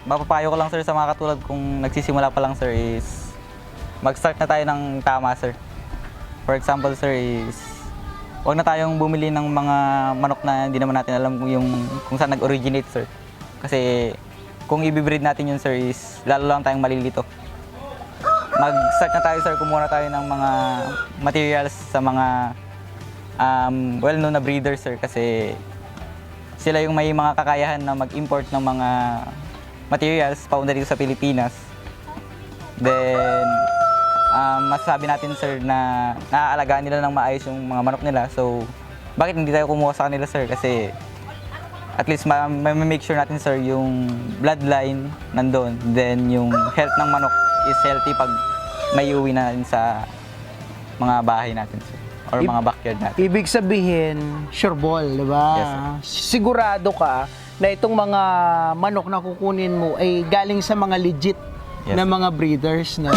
Mapapayo ko lang sir sa mga katulad kung nagsisimula pa lang sir is mag-start na tayo ng tama sir. For example sir is huwag na tayong bumili ng mga manok na hindi naman natin alam kung saan nag-originate sir. Kasi kung i-breed natin yun sir is lalo lang tayong malilito. Mag-start na tayo sir, kumuha na tayo ng mga materials sa mga well-known na breeders sir kasi sila yung may mga kakayahan na mag-import ng mga materials papunta dito sa Pilipinas. Then, masasabi natin sir na naaalagaan nila ng maayos yung mga manok nila. So, bakit hindi tayo kumuha sa kanila sir? Kasi at least make sure natin sir yung bloodline nandun. Then, yung health ng manok is healthy pag may uwi na natin sa mga bahay natin sir. Or mga backyard natin. Ibig sabihin, sure ball, di ba? Yes, sir. Sigurado ka na itong mga manok na kukunin mo ay galing sa mga legit Yes, na sir. mga breeders, no?